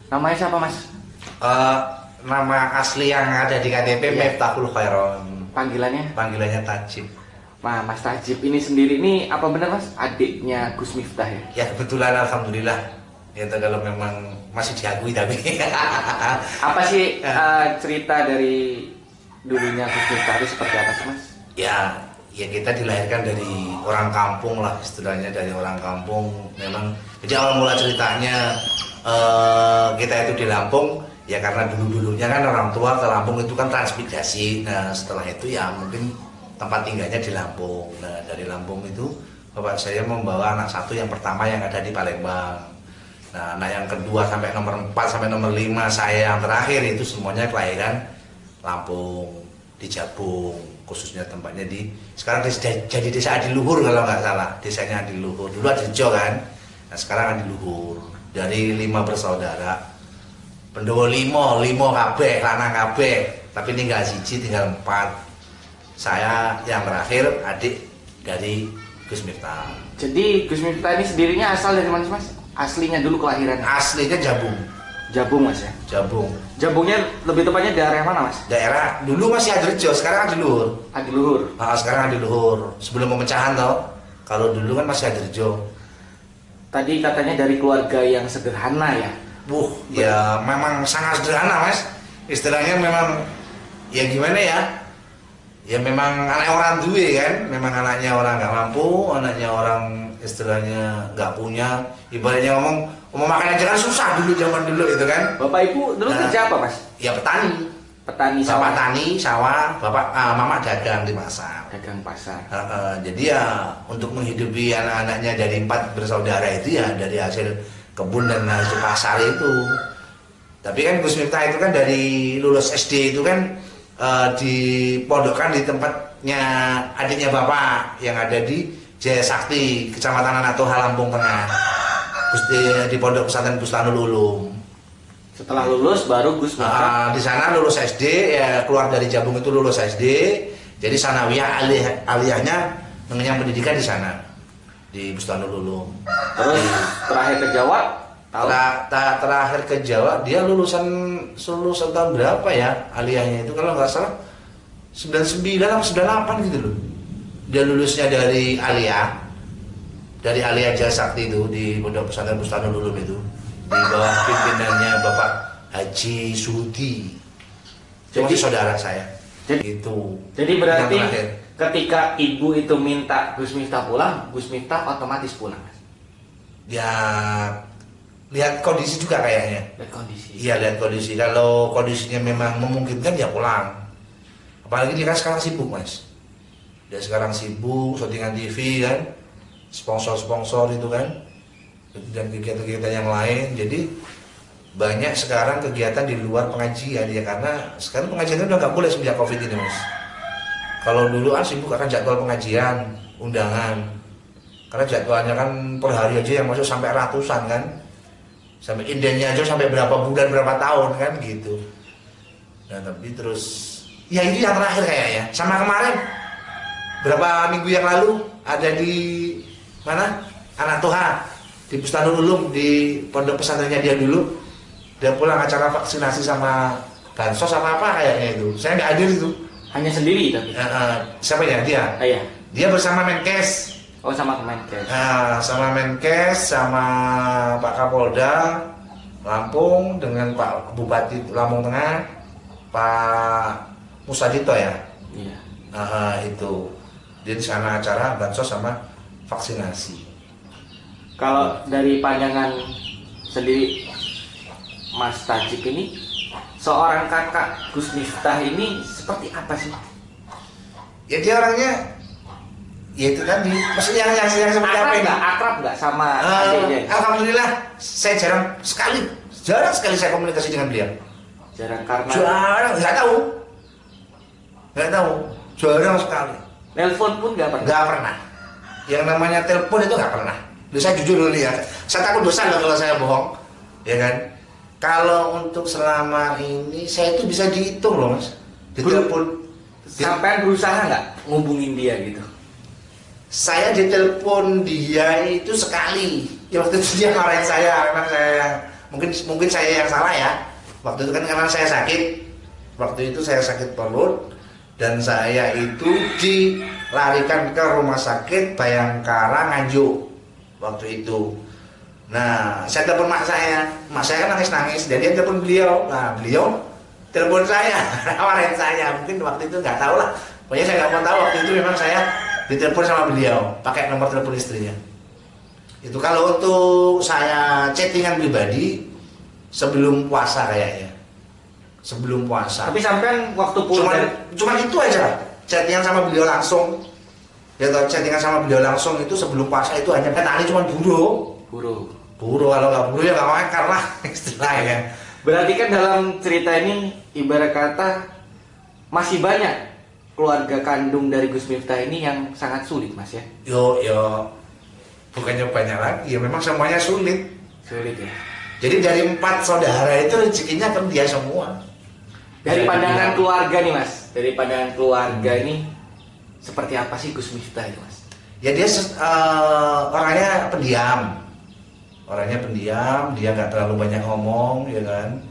Namanya siapa Mas? Eh, Nama asli yang ada di KTP Iya. Miftahul Khairon. Panggilannya? Panggilannya Tajib. Nah, Mas Tajib ini sendiri ini apa benar Mas? Adiknya Gus Miftah ya? Ya kebetulan alhamdulillah. Itu kalau memang masih diakui tapi. Apa sih cerita dari dulunya Gus Miftah itu seperti apa sih Mas? Ya kita dilahirkan dari orang kampung lah, istilahnya dari orang kampung. Memang jadi awal mula ceritanya kita itu di Lampung. Ya karena dulu-dulunya kan orang tua ke Lampung itu kan transmigrasi. Nah setelah itu ya mungkin tempat tinggalnya di Lampung. Nah dari Lampung itu bapak saya membawa anak satu yang pertama yang ada di Palembang. Nah anak yang kedua sampai nomor 4 sampai nomor 5 saya yang terakhir itu semuanya kelahiran Lampung di Jabung, khususnya tempatnya sekarang jadi desa Adiluhur kalau nggak salah, desanya Adiluhur. Dulu Adirejo kan, nah sekarang Adiluhur. Dari 5 bersaudara. Pendowo limo kabeh, lanang kabeh, tapi tinggal siji, tinggal 4. Saya yang terakhir adik dari Gus Miftah. Jadi Gus Miftah ini sendirinya asal dari mana sih Mas? Aslinya dulu kelahiran? Aslinya Jabung. Jabung Mas ya? Jabung. Jabungnya lebih tepatnya daerah mana Mas? Daerah dulu masih Adirejo, sekarang Adiluhur. Adiluhur. Sekarang Adiluhur. Sebelum pemecahan toh. Kalau dulu kan masih Adirejo. Tadi katanya dari keluarga yang sederhana ya? Ya memang sangat sederhana Mas. Istilahnya memang ya gimana ya? Ya memang anak orang tua kan. Memang anaknya orang nggak mampu, anaknya orang istilahnya nggak punya. Ibaratnya ngomong makan aja kan susah dulu zaman dulu itu kan. Bapak ibu dulu kerja apa Mas? Ya petani. Petani sawah. Bapak tani sawah, bapak mama dagang di pasar. Dagang pasar. Jadi ya untuk menghidupi anak-anaknya dari 4 bersaudara itu ya dari hasil kebun dan hasil pasar itu. Tapi kan Gus Miftah itu kan dari lulus SD itu kan dipondokkan di tempatnya adiknya bapak yang ada di Jaya Sakti, Kecamatan Anatoha, Lampung Tengah. Di Pondok Pesantren Bustanul Ulum. Setelah lulus baru Gus Miftah di sana lulus SD, ya keluar dari Jabung itu lulus SD. Jadi sanawiyah aliyahnya mengenyam pendidikan di sana di Bustanul Ulum. Terus terakhir ke Jawa? Terakhir ke Jawa dia lulusan tahun berapa ya aliyahnya itu kalau nggak salah 99 atau 98 gitu loh. Dia lulusnya dari aliyah Jaya Sakti itu di Pondok Pesantren Bustanul Ulum itu di bawah pimpinannya Bapak Haji Sudi. Jadi saudara saya. Jadi berarti ketika ibu itu minta Gus Miftah pulang, Gus Miftah otomatis pulang. Ya lihat kondisi juga kayaknya. Lihat kondisi. Iya lihat kondisi. Kalau kondisinya memang memungkinkan ya pulang. Apalagi dia kan sekarang sibuk Mas. Dia sekarang sibuk syutingan TV kan, sponsor itu kan, dan kegiatan-kegiatan yang lain. Jadi banyak sekarang kegiatan di luar pengajian ya karena sekarang pengajian itu udah nggak boleh sejak COVID ini Mas. Kalau dulu kan sibuk akan jadwal pengajian, undangan. Karena jadwalnya kan per hari aja yang masuk sampai ratusan kan. Sampai indennya aja sampai berapa bulan, berapa tahun kan gitu. Nah tapi terus, ya itu yang terakhir kayaknya. Sama kemarin, berapa minggu yang lalu ada di mana? Anatoha, di Bustanul Ulum, di pondok pesantrennya dia dulu. Dia pulang acara vaksinasi sama bansos sama apa kayaknya itu. Saya nggak hadir itu. Hanya sendiri tapi? Siapa ya dia? Iya. Dia bersama Menkes. Oh sama Kemenkes. Sama Menkes, sama Pak Kapolda Lampung dengan Pak Bupati Lampung Tengah, Pak Musadito ya. Iya. Itu. Dia di sana acara bansos sama vaksinasi. Kalau dari pandangan sendiri Mas Tajib ini, seorang kakak Gus Miftah ini seperti apa sih? Ya dia orangnya ya itu tadi, maksudnya yang seperti apa ini? Akrab nggak sama adiknya? Alhamdulillah, saya jarang sekali saya komunikasi dengan beliau. Jarang karena? Jarang, nggak tahu, jarang sekali. Nelpon pun nggak pernah? Nggak pernah. Yang namanya telepon itu nggak pernah. Saya jujur dulu ya, saya takut dosa loh kalau saya bohong, ya kan? Kalau untuk selama ini saya itu bisa dihitung loh Mas, ditelepon. Sampai berusaha nggak ngubungin dia gitu? Saya ditelepon dia itu sekali. Ya waktu itu dia marahin saya, memang saya mungkin saya yang salah ya. Waktu itu kan karena saya sakit. Waktu itu saya sakit perut dan saya itu dilarikan ke rumah sakit Bayangkara Nganjuk waktu itu. Nah, saya telepon mak saya kan nangis-nangis, dan dia telepon beliau. Nah, beliau telepon saya, nawarin saya. Mungkin waktu itu nggak tahu lah. Pokoknya saya nggak mau tahu waktu itu memang saya ditelepon sama beliau, pakai nomor telepon istrinya. Itu kalau untuk saya chattingan pribadi sebelum puasa kayaknya. Sebelum puasa. Tapi sampean waktu puasa Cuman itu aja. Chattingan sama beliau langsung. Ya toh, chattingan sama beliau langsung itu sebelum puasa itu hanya petani cuma buru. Kalau nggak buru ya nggak makan lah istilahnya. Berarti kan dalam cerita ini ibarat kata masih banyak keluarga kandung dari Gus Miftah ini yang sangat sulit, Mas ya? Yo, bukannya banyak lagi, ya memang semuanya sulit. Sulit ya. Jadi dari 4 saudara itu rezekinya kan dia semua. Dari pandangan keluarga nih, Mas. Dari pandangan keluarga ini seperti apa sih Gus Miftah itu, Mas? Ya dia orangnya pendiam. Dia nggak terlalu banyak ngomong, ya kan.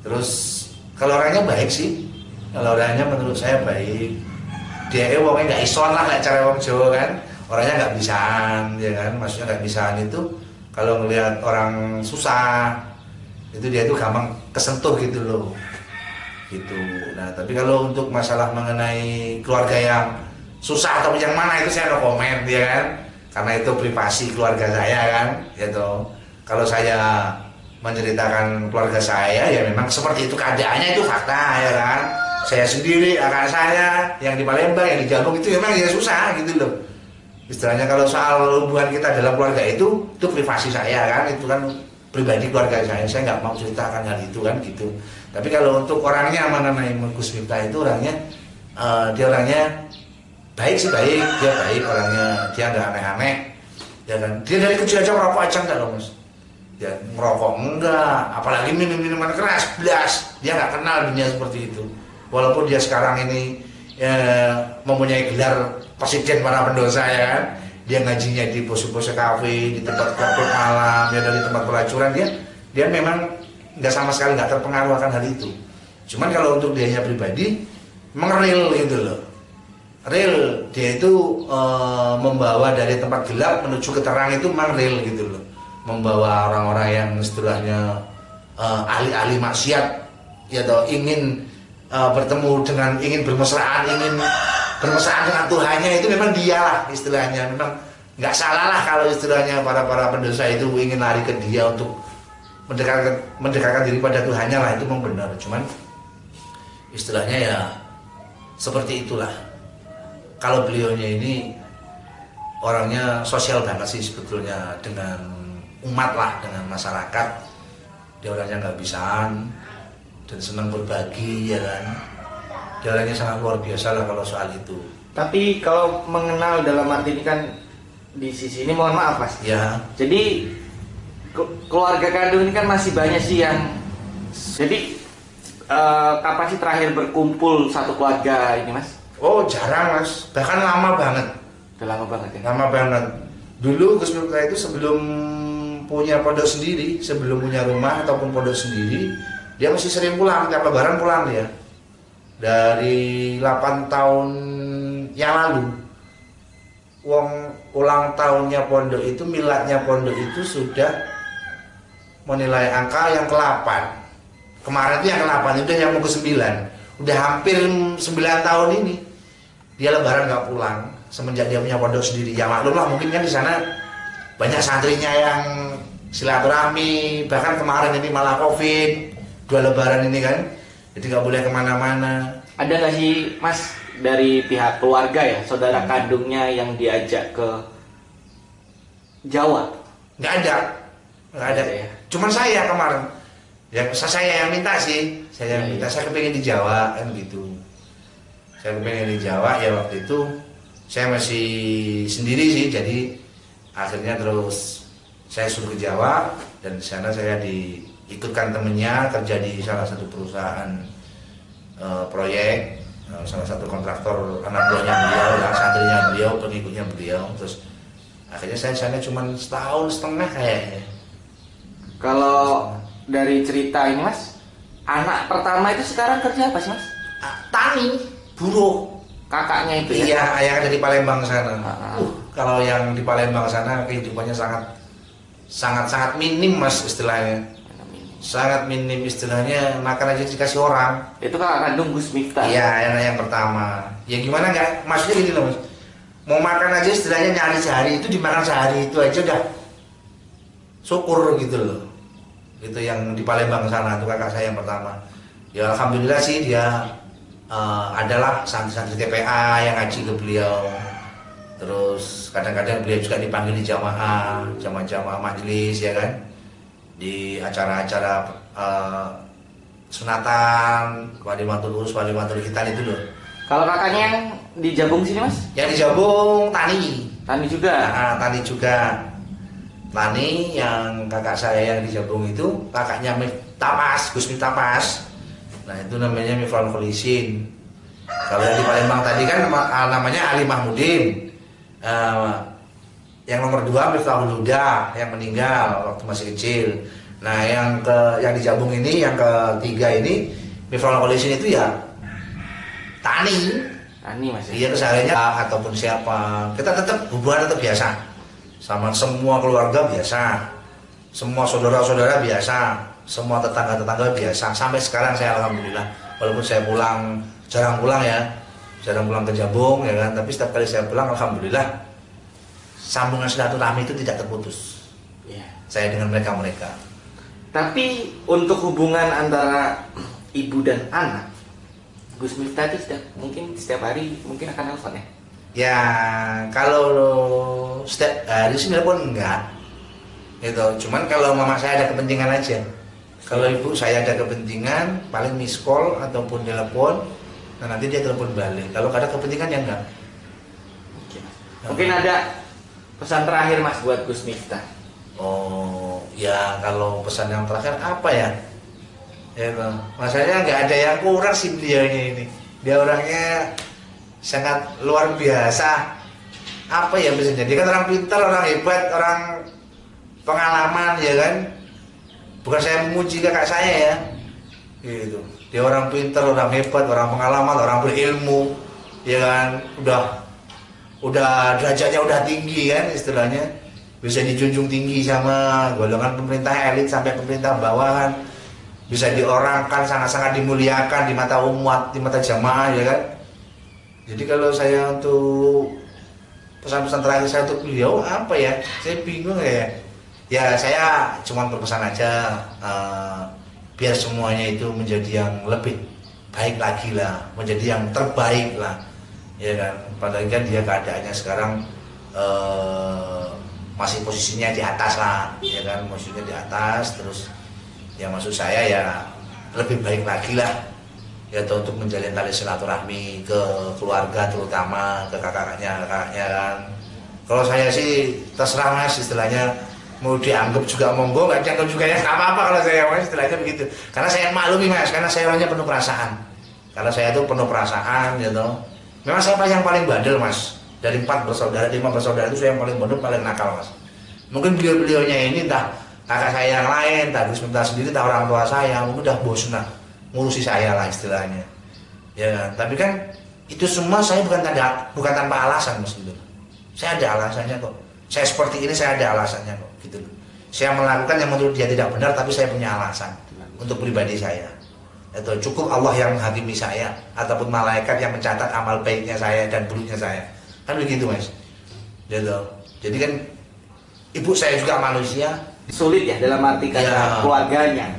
Terus kalau orangnya baik sih. Kalau orangnya menurut saya baik. Dia wongnya nggak ison lah kayak cara wong Jawa kan. Orangnya nggak bisaan, ya kan. Maksudnya nggak bisaan itu kalau ngelihat orang susah itu dia itu gampang kesentuh gitu loh. Gitu. Nah, tapi kalau untuk masalah mengenai keluarga yang susah atau yang mana itu saya no komen, ya kan. Karena itu privasi keluarga saya kan, gitu. Kalau saya menceritakan keluarga saya ya memang seperti itu keadaannya, itu fakta, ya kan. Saya sendiri, kakak saya yang di Palembang, yang di Jagung itu memang ya susah gitu loh. Istilahnya kalau soal hubungan kita dalam keluarga itu privasi saya kan, itu kan pribadi keluarga saya nggak mau ceritakan hal itu kan gitu. Tapi kalau untuk orangnya mengenai Gus Miftah itu orangnya dia orangnya baik sih, dia baik orangnya, dia nggak aneh-aneh, ya kan. Dia dari kecil aja merokok aja enggak loh, Mas. Dia merokok enggak, apalagi minuman keras, belas. Dia nggak kenal dunia seperti itu. Walaupun dia sekarang ini mempunyai gelar presiden para pendosa, ya kan. Dia ngajinya di pos-pos kafe, di tempat klub malam, ya dari tempat pelacuran, dia memang nggak sama sekali nggak terpengaruh akan hal itu. Cuman kalau untuk dianya pribadi, memang real gitu loh. Real, dia itu membawa dari tempat gelap menuju ke terang itu memang real gitu loh. Membawa orang-orang yang istilahnya ahli-ahli maksiat, ya toh, ingin bertemu dengan, ingin bermesraan dengan Tuhannya, itu memang dia lah istilahnya. Memang nggak salah lah kalau istilahnya para pendosa itu ingin lari ke dia untuk mendekatkan diri pada Tuhannya lah, itu memang benar. Cuman istilahnya ya seperti itulah. Kalau beliaunya ini orangnya sosial banget sih sebetulnya dengan umat lah, dengan masyarakat. Dia orangnya nggak bisaan dan senang berbagi, ya kan. Dia orangnya sangat luar biasa lah kalau soal itu. Tapi kalau mengenal dalam arti ini kan di sisi ini mohon maaf, Mas. Ya. Jadi keluarga kandung ini kan masih banyak sih yang, jadi kapan sih terakhir berkumpul satu keluarga ini, Mas? Oh jarang, Mas, bahkan lama banget. Udah lama banget ya? Lama banget. Dulu Gus Miftah itu sebelum punya pondok sendiri, sebelum punya rumah ataupun pondok sendiri, dia masih sering pulang, tiap lebaran pulang dia. Dari 8 tahun yang lalu, ulang tahunnya pondok itu, miladnya pondok itu sudah menilai angka yang ke-8. Kemarin itu yang ke-8, itu yang mau ke-9. Udah hampir 9 tahun ini dia lebaran nggak pulang semenjak dia punya pondok sendiri. Ya maklum lah, mungkin kan di sana banyak santrinya yang silaturahmi, bahkan kemarin ini malah COVID, 2 lebaran ini kan, jadi nggak boleh kemana-mana. Ada nggak sih, Mas, dari pihak keluarga ya, saudara kandungnya yang diajak ke Jawa? Nggak ada ya. Cuman saya kemarin, yang saya yang minta sih, saya minta, saya kepengen di Jawa kan gitu. Saya kepengen di Jawa, ya waktu itu saya masih sendiri sih, jadi akhirnya terus saya suruh ke Jawa, dan di sana saya diikutkan temennya kerja di salah satu perusahaan proyek, salah satu kontraktor, anak buahnya beliau, santrinya beliau, pengikutnya beliau. Terus akhirnya saya sana cuma 1,5 tahun kayaknya. Kalau dari cerita ini Mas, anak pertama itu sekarang kerja apa sih Mas? Tani, buruh. Kakaknya itu ya? Iya, yang ada di Palembang sana. Ah. Kalau yang di Palembang sana kehidupannya sangat minim Mas istilahnya. Sangat minim istilahnya, makan aja dikasih orang. Itu kakak kandung Gus Miftah. Iya, yang pertama. Ya gimana nggak? Maksudnya gini loh Mas. Mau makan aja istilahnya nyari sehari itu dimakan sehari itu aja udah syukur gitu loh. Itu yang di Palembang sana itu kakak saya yang pertama. Ya alhamdulillah sih dia adalah santri-santri TPA yang ngaji ke beliau. Terus kadang-kadang beliau juga dipanggil di jamaah majelis ya kan, di acara-acara sunatan, walimatul urus, walimatul khitan itu loh. Kalau kakaknya yang di Jabung sini Mas? Yang di Jabung tani. Tani juga. Tani juga. Tani yang kakak saya yang di Jabung itu kakaknya Tapas, Gus Tapas. Nah itu namanya Mifrul Kholisin. Kalau yang di Palembang tadi kan namanya Ali Mahmudin. Yang nomor 2 Miftahul Huda yang meninggal waktu masih kecil. Nah yang di Jabung ini yang ketiga ini Mifrul Kholisin itu ya tani. Tani Mas. Iya kesehariannya ataupun siapa. Kita tetap hubungan tetap biasa. Sama semua keluarga biasa. Semua saudara-saudara biasa. Semua tetangga-tetangga biasa. Sampai sekarang saya alhamdulillah, walaupun saya jarang pulang ke Jabung ya kan, tapi setiap kali saya pulang alhamdulillah sambungan silaturahmi itu tidak terputus. Ya. Saya dengan mereka. Tapi untuk hubungan antara ibu dan anak, Gus Miftah itu mungkin setiap hari mungkin akan nelfon ya? Ya kalau setiap hari sih pun enggak. Gitu. Cuman kalau mama saya ada kepentingan aja. Kalau ibu saya ada kepentingan, paling miss call ataupun telepon, nah nanti dia telepon balik. Kalau ada kepentingan ya enggak. Mungkin ada pesan terakhir Mas buat Gus Miftah. Oh, ya kalau pesan yang terakhir apa ya? Ya, masalahnya nggak ada yang kurang sih beliaunya ini. Dia orangnya sangat luar biasa. Apa ya bisa jadi kan orang pintar, orang hebat, orang pengalaman ya kan. Bukan saya memuji kakak saya ya, gitu. Dia orang pintar, orang hebat, orang pengalaman, orang berilmu, ya kan. Udah derajatnya udah tinggi kan istilahnya, bisa dijunjung tinggi sama golongan pemerintah elit sampai pemerintah bawahan, bisa diorangkan sangat-sangat dimuliakan di mata umat, di mata jamaah ya kan. Jadi kalau saya untuk pesan-pesan terakhir saya untuk beliau apa ya? Saya bingung ya. Ya saya cuma berpesan aja biar semuanya itu menjadi yang lebih baik lagi lah, menjadi yang terbaik lah, ya kan. Padahal kan dia keadaannya sekarang masih posisinya di atas lah, ya kan, posisinya di atas. Terus ya maksud saya ya lebih baik lagi lah, ya untuk menjalin tali silaturahmi ke keluarga terutama ke kakaknya kan. Kalau saya sih terserah Mas istilahnya. Mau dianggap juga monggo, nggak dianggap juga ya nggak apa-apa kalau saya Mas istilahnya begitu. Karena saya maklumi Mas, karena saya orangnya penuh perasaan. Kalau saya itu penuh perasaan gitu. Memang saya yang paling bandel Mas. Dari 5 bersaudara itu saya yang paling bandel, paling nakal Mas. Mungkin beliau-beliaunya ini entah kakak saya yang lain, entah Gus Miftah sendiri, entah orang tua saya mungkin udah bosan lah ngurusi saya lah istilahnya. Ya kan? Tapi kan itu semua saya bukan tanpa alasan Mas gitu. Saya ada alasannya kok. Saya seperti ini saya ada alasannya kok gitu loh. Saya melakukan yang menurut dia tidak benar tapi saya punya alasan untuk pribadi saya. Itu cukup Allah yang menghakimi saya ataupun malaikat yang mencatat amal baiknya saya dan buruknya saya. Kan begitu Mas. Gitu. Jadi kan ibu saya juga manusia. Sulit ya dalam arti kata Ya. keluarganya.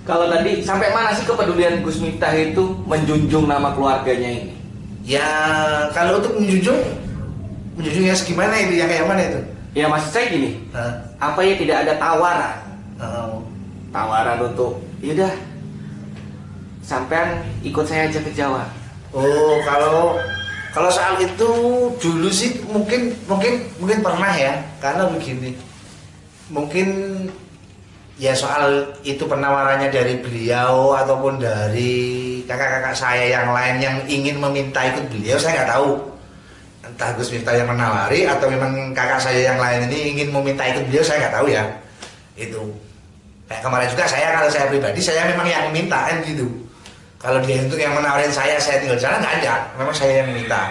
Kalau tadi sampai mana sih kepedulian Gus Miftah itu menjunjung nama keluarganya ini? Ya kalau untuk menjunjungnya segimana itu, yang kayak mana itu? Ya maksud saya gini, apa ya tidak ada tawaran? Tawaran untuk, yaudah, sampean ikut saya aja ke Jawa. Oh kalau soal itu dulu sih mungkin pernah ya, karena begini, mungkin ya soal itu penawarannya dari beliau ataupun dari kakak-kakak saya yang lain yang ingin meminta ikut beliau, saya nggak tahu. Entah Gus Miftah yang menawari atau memang kakak saya yang lain ini ingin meminta ikut beliau, saya nggak tahu ya. Itu kayak kemarin juga kalau saya pribadi saya memang yang minta kan gitu. Kalau dia untuk yang menawarin saya tinggal di sana nggak ada, memang saya yang minta.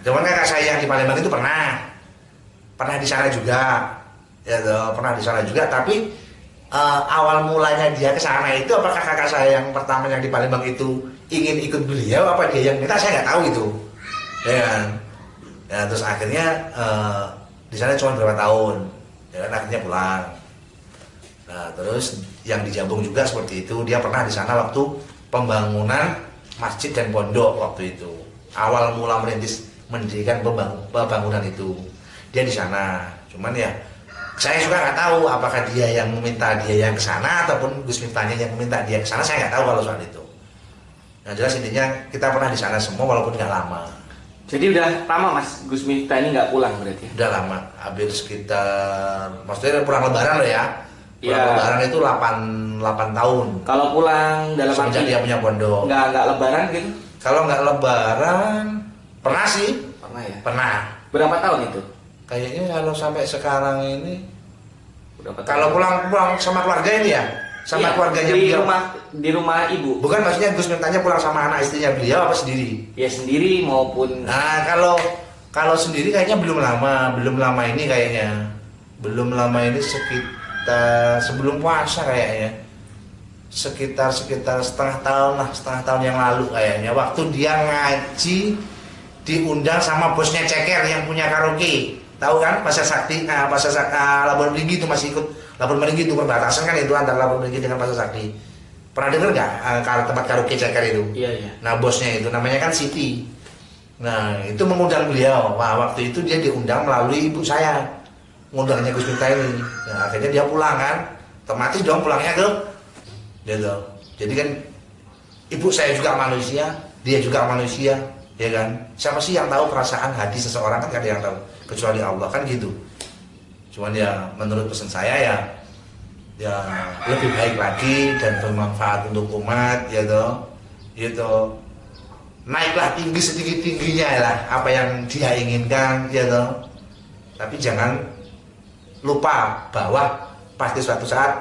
Cuman kakak saya yang di Palembang itu pernah di sana juga, ya toh, pernah di sana juga. Tapi awal mulanya dia ke sana itu apakah kakak saya yang pertama yang di Palembang itu ingin ikut beliau, apa dia yang minta, saya nggak tahu itu, ya kan. Ya, terus akhirnya di sana cuma berapa tahun, ya kan, akhirnya pulang. Nah, terus yang di Jambung juga seperti itu, dia pernah di sana waktu pembangunan masjid dan pondok waktu itu. Awal mula mendirikan pembangunan itu, dia di sana. Cuman ya, saya juga nggak tahu apakah dia yang meminta dia yang ke sana ataupun Gus Miftahnya yang meminta dia ke sana. Saya nggak tahu kalau soal itu. Yang jelas intinya kita pernah di sana semua walaupun nggak lama. Jadi udah lama Mas Gus Miftah ini nggak pulang berarti? Udah lama, hampir sekitar, maksudnya pulang lebaran loh ya. Pulang Ya. lebaran itu 8 tahun. Kalau pulang dalam Semenjak dia punya pondok. nggak lebaran gitu? Kalau nggak lebaran, pernah sih. Pernah ya? Pernah. Berapa tahun itu? Kayaknya kalau sampai sekarang ini, Berapa tahun? kalau pulang sama keluarga ini ya, sama Iya, keluarganya di beliau. rumah ibu. Bukan, maksudnya Gus Miftahnya pulang sama anak istrinya beliau apa sendiri? Ya sendiri maupun Nah, kalau sendiri kayaknya belum lama ini kayaknya. Belum lama ini sekitar sebelum puasa kayaknya. Sekitar setengah tahun yang lalu kayaknya, waktu dia ngaji diundang sama bosnya Ceker yang punya karaoke. Tahu kan Pasar Sakti, Labuan Meringi itu masih ikut. Labuan Meringi itu perbatasan kan itu antara Labuan Meringi dengan Pasar Sakti. Pernah dengar nggak tempat karaoke Ceker itu? iya. Nah, bosnya itu namanya kan Siti. Nah, itu mengundang beliau. Wah, waktu itu dia diundang melalui ibu saya, ngundangnya Gus Miftah ini. Nah, akhirnya dia pulang kan, otomatis dong pulangnya ke gitu. Jadi kan ibu saya juga manusia, dia juga manusia, ya kan. Siapa sih yang tahu perasaan hati seseorang, kan gak ada yang tahu kecuali Allah kan gitu. Cuman ya menurut pesan saya ya lebih baik lagi dan bermanfaat untuk umat, ya toh, gitu. Naiklah tinggi setinggi-tingginya lah apa yang dia inginkan, ya toh. Tapi jangan lupa bahwa pasti suatu saat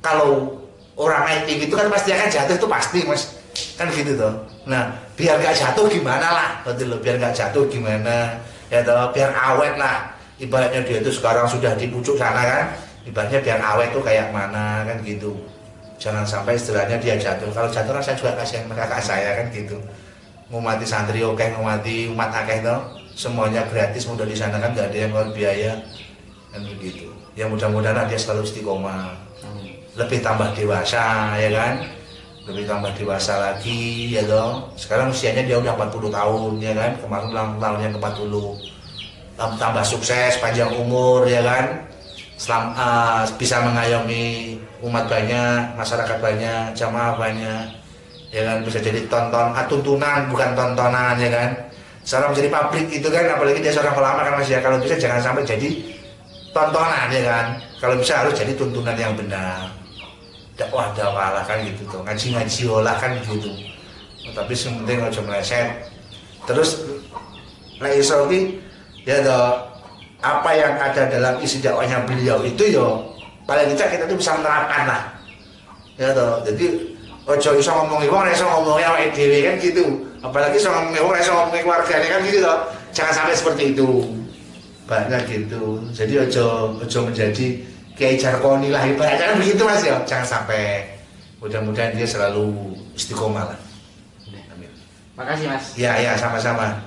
kalau orang naik tinggi itu kan pasti akan jatuh, itu pasti Mas, kan gitu toh. Nah, biar gak jatuh gimana lah, betul loh, biar gak jatuh gimana, ya toh, biar awet lah. Ibaratnya dia itu sekarang sudah di pucuk sana kan, ibaratnya biar awet tuh kayak mana kan gitu. Jangan sampai istilahnya dia jatuh. Kalau jatuh kan saya juga kasihan kakak saya kan gitu. Ngumati santri oke, ngumati umat akeh toh, semuanya gratis, mudah di sana kan, gak ada yang keluar biaya kan begitu. Ya mudah-mudahan dia selalu istiqomah. Lebih tambah dewasa, ya kan, lebih tambah dewasa lagi, ya dong. Sekarang usianya dia udah 40 tahun, ya kan, kemarin ulang tahunnya ke 40. Tambah sukses, panjang umur, ya kan, bisa mengayomi umat banyak, masyarakat banyak, jamaah banyak, ya kan, bisa jadi tuntunan bukan tontonan, ya kan. Sekarang menjadi pabrik itu kan, apalagi dia seorang ulama kan Mas ya, kalau bisa jangan sampai jadi tontonan, ya kan. Kalau bisa harus jadi tuntunan yang benar. Dakwah lah kan gitu tuh, ngaji olah kan gitu. Tapi sementing aja meleset. Terus lek iso ki ya toh, apa yang ada dalam isi dakwahnya beliau itu yo paling tidak kita tuh bisa menerapkan lah. Ya toh. Jadi ojo iso ngomongi wong, iso ngomongi awake dhewe kan gitu. Apalagi iso ngomongi wong, iso ngomongi keluargane kan gitu toh. Jangan sampai seperti itu. Banyak gitu. Jadi ojo menjadi Kiai Jarkoni lah ibaratnya kan begitu Mas ya. Jangan sampai. Mudah-mudahan dia selalu istiqomah lah. Amin. Makasih Mas. Ya sama-sama.